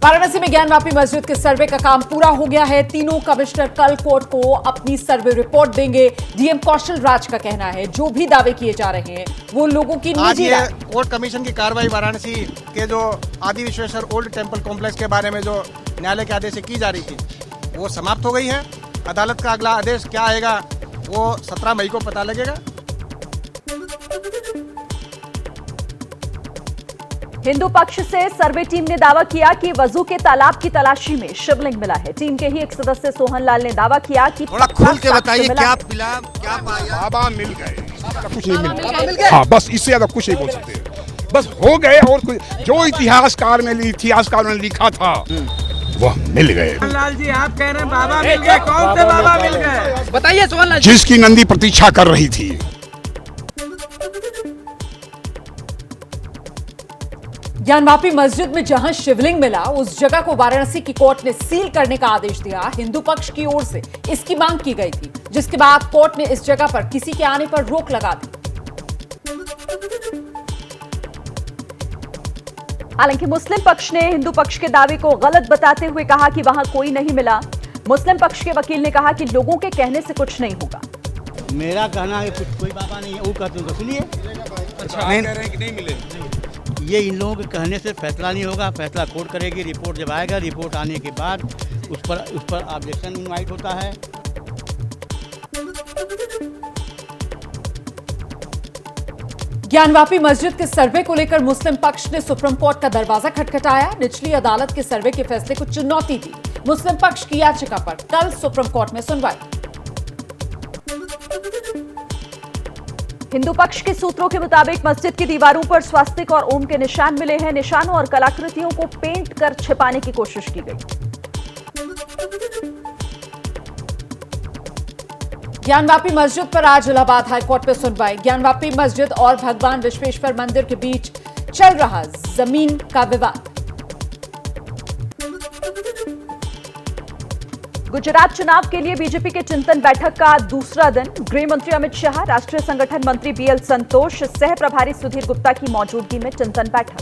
वाराणसी में ज्ञानवापी मस्जिद के सर्वे का काम पूरा हो गया है। तीनों कमिश्नर कल कोर्ट को अपनी सर्वे रिपोर्ट देंगे। डीएम कौशल राज का कहना है जो भी दावे किए जा रहे हैं वो लोगों की निजी राय। कोर्ट कमीशन की कार्रवाई वाराणसी के जो आदि विश्वेश्वर ओल्ड टेम्पल कॉम्प्लेक्स के बारे में जो न्यायालय के आदेश से की जा रही थी वो समाप्त हो गई है। अदालत का अगला आदेश क्या आएगा वो 17 मई को पता लगेगा। हिंदू पक्ष से सर्वे टीम ने दावा किया कि वजू के तालाब की तलाशी में शिवलिंग मिला है। टीम के ही एक सदस्य सोहन लाल ने दावा किया कि थोड़ा खुल के बताइए क्या मिला, क्या पाया? बाबा मिल गए, कुछ नहीं मिला। हाँ, बस इससे ज्यादा कुछ नहीं बोल सकते। बस हो गए और कुछ जो इतिहासकार ने लिखा था वह मिल गए। लाल जी आप कह रहे हैं बाबा मिल गए, कौन से बाबा मिल गए बताइए सोहन लाल। जिसकी नंदी प्रतीक्षा कर रही थी। ज्ञानवापी मस्जिद में जहां शिवलिंग मिला उस जगह को वाराणसी की कोर्ट ने सील करने का आदेश दिया। हिंदू पक्ष की ओर से इसकी मांग की गई थी, जिसके बाद कोर्ट ने इस जगह पर किसी के आने पर रोक लगा दी। हालांकि मुस्लिम पक्ष ने हिंदू पक्ष के दावे को गलत बताते हुए कहा कि वहां कोई नहीं मिला। मुस्लिम पक्ष के वकील ने कहा कि लोगों के कहने से कुछ नहीं होगा। मेरा कहना है कुछ कोई बाबा नहीं है, वो कहते हैं सुनिए। अच्छा, आप कह रहे हैं कि नहीं मिले। ये इन लोगों के कहने से फैसला नहीं होगा। फैसला कोर्ट करेगी। रिपोर्ट जब आएगा, रिपोर्ट आने के बाद उस पर ऑब्जेक्शन इनवाइट होता है। ज्ञानवापी मस्जिद के सर्वे को लेकर मुस्लिम पक्ष ने सुप्रीम कोर्ट का दरवाजा खटखटाया। निचली अदालत के सर्वे के फैसले को चुनौती दी। मुस्लिम पक्ष की याचिका पर कल सुप्रीम कोर्ट में सुनवाई। हिंदू पक्ष के सूत्रों के मुताबिक मस्जिद की दीवारों पर स्वास्तिक और ओम के निशान मिले हैं। निशानों और कलाकृतियों को पेंट कर छिपाने की कोशिश की गई। ज्ञानवापी मस्जिद पर आज इलाहाबाद हाईकोर्ट में सुनवाई। ज्ञानवापी मस्जिद और भगवान विश्वेश्वर मंदिर के बीच चल रहा जमीन का विवाद। गुजरात चुनाव के लिए बीजेपी के चिंतन बैठक का दूसरा दिन। गृह मंत्री अमित शाह, राष्ट्रीय संगठन मंत्री बीएल संतोष, सह प्रभारी सुधीर गुप्ता की मौजूदगी में चिंतन बैठक।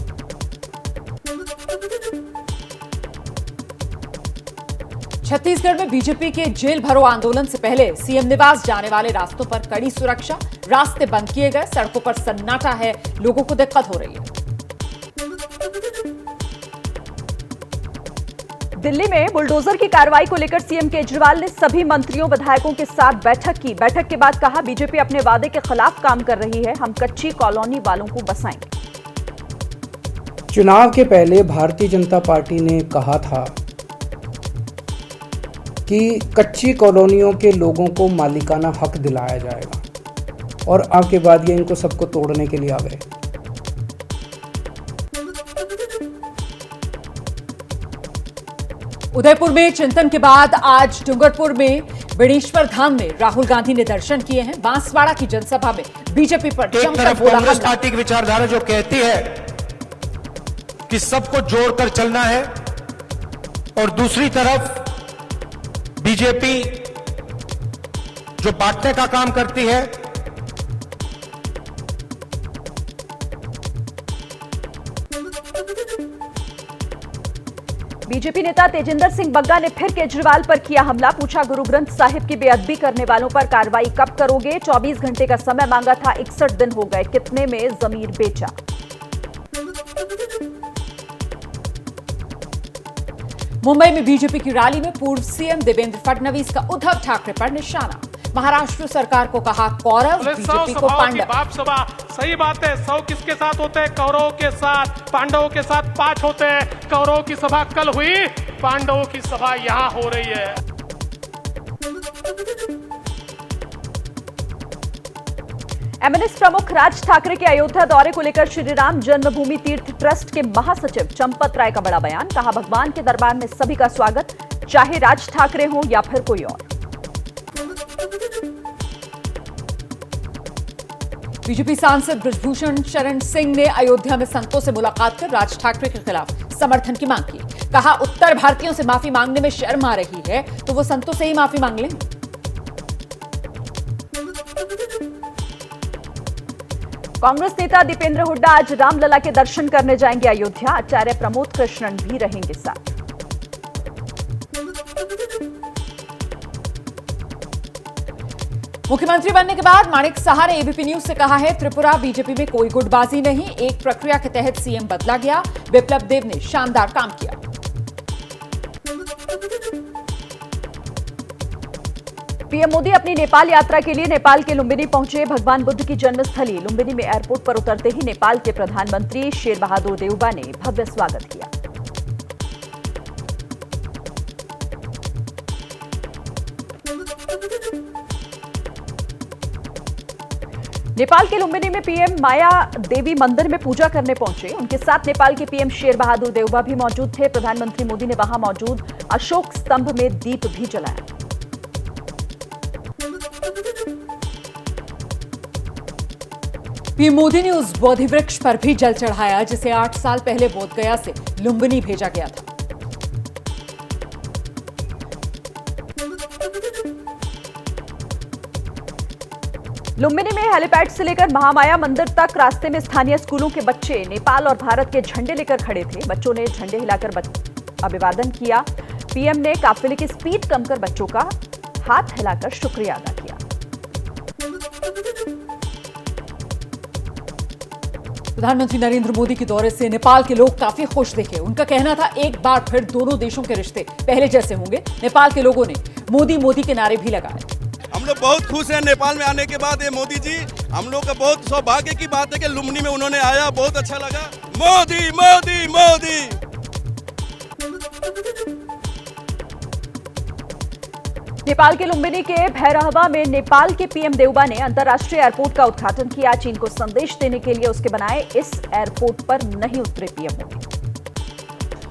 छत्तीसगढ़ में बीजेपी के जेल भरो आंदोलन से पहले सीएम निवास जाने वाले रास्तों पर कड़ी सुरक्षा। रास्ते बंद किए गए, सड़कों पर सन्नाटा है, लोगों को दिक्कत हो रही है। दिल्ली में बुलडोजर की कार्रवाई को लेकर सीएम केजरीवाल ने सभी मंत्रियों विधायकों के साथ बैठक की। बैठक के बाद कहा बीजेपी अपने वादे के खिलाफ काम कर रही है। हम कच्ची कॉलोनी वालों को बसाएंगे। चुनाव के पहले भारतीय जनता पार्टी ने कहा था कि कच्ची कॉलोनियों के लोगों को मालिकाना हक दिलाया जाएगा और आपके बाद ये इनको सबको तोड़ने के लिए आ गए। उदयपुर में चिंतन के बाद आज डूंगरपुर में बेणेश्वर धाम में राहुल गांधी ने दर्शन किए हैं। बांसवाड़ा की जनसभा में बीजेपी पर जमकर बोला। कांग्रेस पार्टी की विचारधारा जो कहती है कि सबको जोड़कर चलना है और दूसरी तरफ बीजेपी जो बांटने का काम करती है। बीजेपी नेता तेजिंदर सिंह बग्गा ने फिर केजरीवाल पर किया हमला। पूछा गुरु ग्रंथ साहिब की बेअदबी करने वालों पर कार्रवाई कब करोगे? 24 घंटे का समय मांगा था, 61 दिन हो गए, कितने में जमीर बेचा? मुंबई में बीजेपी की रैली में पूर्व सीएम देवेंद्र फडणवीस का उद्धव ठाकरे पर निशाना। महाराष्ट्र सरकार को कहा कौरव, बीजेपी को पांडव। बाप सभा सही बात है। 100 किसके साथ होते हैं? कौरवों के साथ। पांडवों के साथ 5 होते हैं। कौरवों की सभा कल हुई, पांडवों की सभा यहां हो रही है। एमएनएस प्रमुख राज ठाकरे के अयोध्या दौरे को लेकर श्री राम जन्मभूमि तीर्थ ट्रस्ट के महासचिव चंपत राय का बड़ा बयान। कहा भगवान के दरबार में सभी का स्वागत, चाहे राज ठाकरे हो या फिर कोई और। बीजेपी सांसद बृजभूषण शरण सिंह ने अयोध्या में संतों से मुलाकात कर राज ठाकरे के खिलाफ समर्थन की मांग की। कहा उत्तर भारतीयों से माफी मांगने में शर्म आ रही है तो वो संतों से ही माफी मांग लें। कांग्रेस नेता दीपेंद्र हुड्डा आज रामलला के दर्शन करने जाएंगे अयोध्या। आचार्य प्रमोद कृष्णन भी रहेंगे साथ। मुख्यमंत्री बनने के बाद माणिक साहा ने एबीपी न्यूज से कहा है, त्रिपुरा बीजेपी में कोई गुटबाजी नहीं, एक प्रक्रिया के तहत सीएम बदला गया। बिप्लब देब ने शानदार काम किया। पीएम मोदी अपनी नेपाल यात्रा के लिए नेपाल के लुम्बिनी पहुंचे। भगवान बुद्ध की जन्मस्थली लुम्बिनी में एयरपोर्ट पर उतरते ही नेपाल के प्रधानमंत्री शेर बहादुर देउबा ने भव्य स्वागत किया। नेपाल के लुम्बिनी में पीएम माया देवी मंदिर में पूजा करने पहुंचे। उनके साथ नेपाल के पीएम शेर बहादुर देउबा भी मौजूद थे। प्रधानमंत्री मोदी ने वहां मौजूद अशोक स्तंभ में दीप भी जलाया। पीएम मोदी ने उस बोधि वृक्ष पर भी जल चढ़ाया जिसे 8 साल पहले बोधगया से लुम्बिनी भेजा गया था। लुम्बिनी में हेलीपैड से लेकर महामाया मंदिर तक रास्ते में स्थानीय स्कूलों के बच्चे नेपाल और भारत के झंडे लेकर खड़े थे। बच्चों ने झंडे हिलाकर अभिवादन किया। पीएम ने काफिले की स्पीड कम कर बच्चों का हाथ हिलाकर शुक्रिया अदा किया। प्रधानमंत्री नरेंद्र मोदी के दौरे से नेपाल के लोग काफी खुश दिखे। उनका कहना था, एक बार फिर दोनों देशों के रिश्ते पहले जैसे होंगे। नेपाल के लोगों ने मोदी मोदी के नारे भी लगाए। हम लोग बहुत खुश हैं नेपाल में आने के बाद। ये मोदी जी, हम लोग का बहुत सौभाग्य की बात है कि लुम्बिनी में उन्होंने आया, बहुत अच्छा लगा। मोदी मोदी मोदी। नेपाल के लुम्बिनी के भैरहवा में नेपाल के पीएम देउबा ने अंतर्राष्ट्रीय एयरपोर्ट का उद्घाटन किया। चीन को संदेश देने के लिए उसके बनाए इस एयरपोर्ट पर नहीं उतरे पीएम मोदी।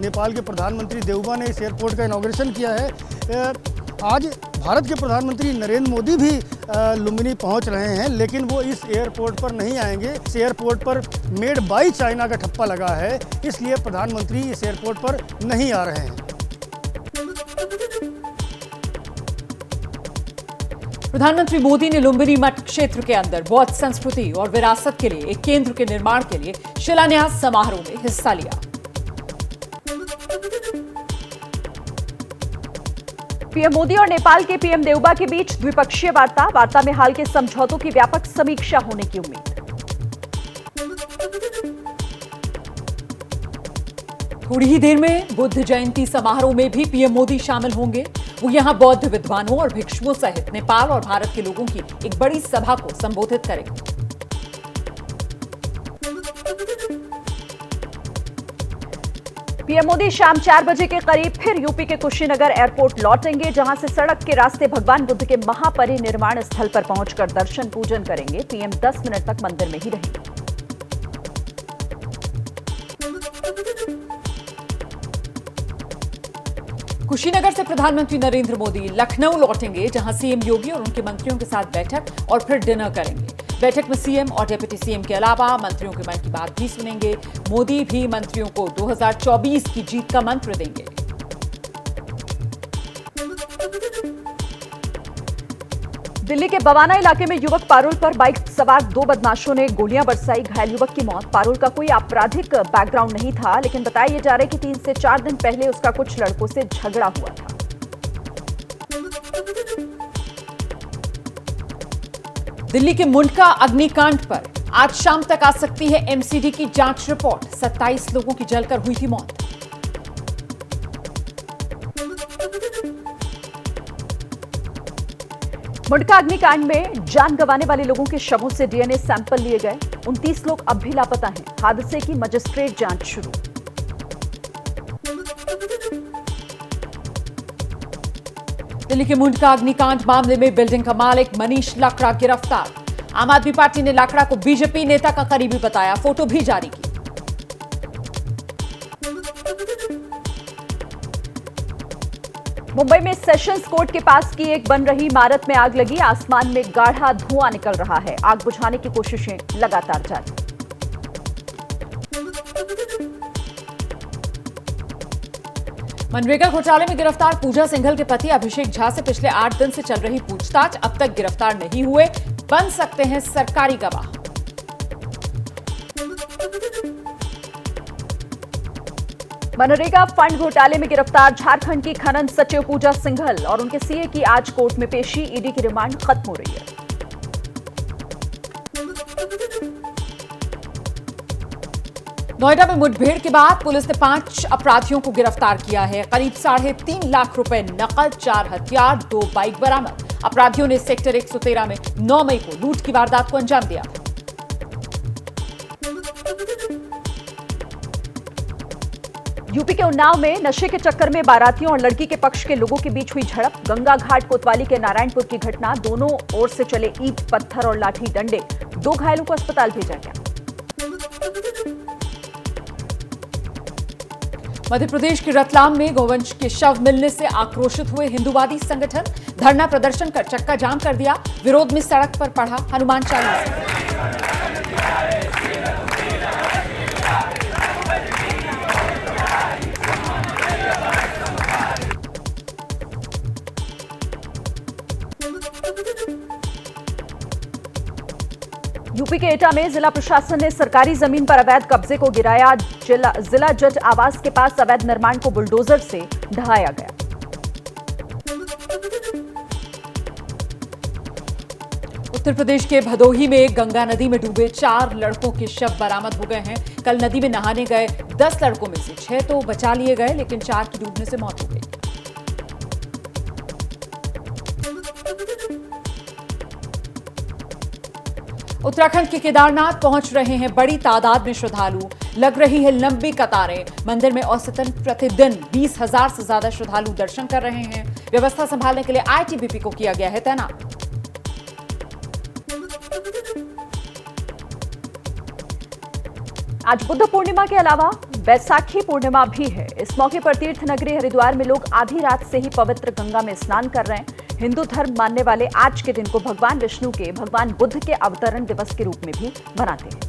नेपाल के प्रधानमंत्री देउबा ने इस एयरपोर्ट का इनॉग्रेशन किया है। आज भारत के प्रधानमंत्री नरेंद्र मोदी भी लुम्बिनी पहुंच रहे हैं, लेकिन वो इस एयरपोर्ट पर नहीं आएंगे। इस एयरपोर्ट पर मेड बाय चाइना का ठप्पा लगा है, इसलिए प्रधानमंत्री इस एयरपोर्ट पर नहीं आ रहे हैं। प्रधानमंत्री मोदी ने लुम्बिनी मठ क्षेत्र के अंदर बौद्ध संस्कृति और विरासत के लिए एक केंद्र के निर्माण के लिए शिलान्यास समारोह में हिस्सा लिया। पीएम मोदी और नेपाल के पीएम देउबा के बीच द्विपक्षीय वार्ता में हाल के समझौतों की व्यापक समीक्षा होने की उम्मीद। थोड़ी ही देर में बुद्ध जयंती समारोह में भी पीएम मोदी शामिल होंगे। वो यहां बौद्ध विद्वानों और भिक्षुओं सहित नेपाल और भारत के लोगों की एक बड़ी सभा को संबोधित करेंगे। पीएम मोदी शाम 4 बजे के करीब फिर यूपी के कुशीनगर एयरपोर्ट लौटेंगे, जहां से सड़क के रास्ते भगवान बुद्ध के महापरिनिर्वाण स्थल पर पहुंचकर दर्शन पूजन करेंगे। पीएम 10 मिनट तक मंदिर में ही रहेंगे। कुशीनगर से प्रधानमंत्री नरेंद्र मोदी लखनऊ लौटेंगे, जहां सीएम योगी और उनके मंत्रियों के साथ बैठक और फिर डिनर करेंगे। बैठक में सीएम और डिप्टी सीएम के अलावा मंत्रियों के मन की बात भी सुनेंगे। मोदी भी मंत्रियों को 2024 की जीत का मंत्र देंगे। दिल्ली के बवाना इलाके में युवक पारुल पर बाइक सवार 2 बदमाशों ने गोलियां बरसाई, घायल युवक की मौत। पारुल का कोई आपराधिक बैकग्राउंड नहीं था, लेकिन बताया जा रहा है कि 3 से 4 दिन पहले उसका कुछ लड़कों से झगड़ा हुआ था। दिल्ली के मुंडका अग्निकांड पर आज शाम तक आ सकती है एमसीडी की जांच रिपोर्ट। 27 लोगों की जलकर हुई थी मौत। मुंडका अग्निकांड में जान गंवाने वाले लोगों के शवों से डीएनए सैंपल लिए गए। 29 लोग अब भी लापता हैं। हादसे की मजिस्ट्रेट जांच शुरू। दिल्ली के मुंडका अग्निकांड मामले में बिल्डिंग का मालिक मनीष लाकड़ा गिरफ्तार। आम आदमी पार्टी ने लाकड़ा को बीजेपी नेता का करीबी बताया, फोटो भी जारी की। मुंबई में सेशंस कोर्ट के पास की एक बन रही इमारत में आग लगी। आसमान में गाढ़ा धुआं निकल रहा है। आग बुझाने की कोशिशें लगातार जारी। मनरेगा घोटाले में गिरफ्तार पूजा सिंघल के पति अभिषेक झा से पिछले 8 दिन से चल रही पूछताछ। अब तक गिरफ्तार नहीं हुए, बन सकते हैं सरकारी गवाह। मनरेगा फंड घोटाले में गिरफ्तार झारखंड की खनन सचिव पूजा सिंघल और उनके सीए की आज कोर्ट में पेशी। ईडी की रिमांड खत्म हो रही है। नोएडा में मुठभेड़ के बाद पुलिस ने 5 अपराधियों को गिरफ्तार किया है। करीब 3.5 लाख रुपए नकद, 4 हथियार, 2 बाइक बरामद। अपराधियों ने सेक्टर 113 में 9 मई को लूट की वारदात को अंजाम दिया। यूपी के उन्नाव में नशे के चक्कर में बारातियों और लड़की के पक्ष के लोगों के बीच हुई झड़प। गंगा घाट कोतवाली के नारायणपुर की घटना। दोनों ओर से चले ईंट, पत्थर और लाठी डंडे। 2 घायलों को अस्पताल भेजा गया। मध्य प्रदेश के रतलाम में गोवंश के शव मिलने से आक्रोशित हुए हिंदूवादी संगठन। धरना प्रदर्शन कर चक्का जाम कर दिया। विरोध में सड़क पर पढ़ा हनुमान चालीसा। यूपी के एटा में जिला प्रशासन ने सरकारी जमीन पर अवैध कब्जे को गिराया। जिला जज आवास के पास अवैध निर्माण को बुलडोजर से ढहाया गया। उत्तर प्रदेश के भदोही में गंगा नदी में डूबे 4 लड़कों के शव बरामद हो गए हैं। कल नदी में नहाने गए 10 लड़कों में से 6 तो बचा लिए गए, लेकिन 4 की डूबने से मौत हो गई। उत्तराखंड के केदारनाथ पहुंच रहे हैं बड़ी तादाद में श्रद्धालु। लग रही है लंबी कतारें। मंदिर में औसतन प्रतिदिन 20,000 से ज्यादा श्रद्धालु दर्शन कर रहे हैं। व्यवस्था संभालने के लिए आईटीबीपी को किया गया है तैनात। आज बुद्ध पूर्णिमा के अलावा बैसाखी पूर्णिमा भी है। इस मौके पर तीर्थ नगरी हरिद्वार में लोग आधी रात से ही पवित्र गंगा में स्नान कर रहे हैं। हिंदू धर्म मानने वाले आज के दिन को भगवान विष्णु के, भगवान बुद्ध के अवतरण दिवस के रूप में भी मनाते हैं।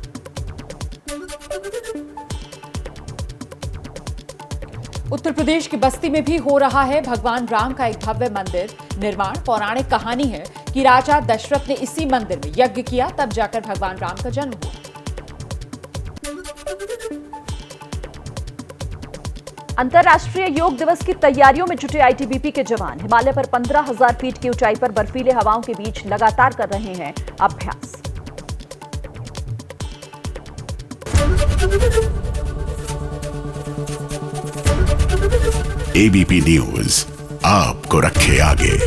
उत्तर प्रदेश की बस्ती में भी हो रहा है भगवान राम का एक भव्य मंदिर निर्माण। पौराणिक कहानी है कि राजा दशरथ ने इसी मंदिर में यज्ञ किया, तब जाकर भगवान राम का जन्म हुआ। अंतर्राष्ट्रीय योग दिवस की तैयारियों में जुटे आईटीबीपी के जवान हिमालय पर 15,000 फीट की ऊंचाई पर बर्फीले हवाओं के बीच लगातार कर रहे हैं अभ्यास। एबीपी न्यूज आपको रखे आगे।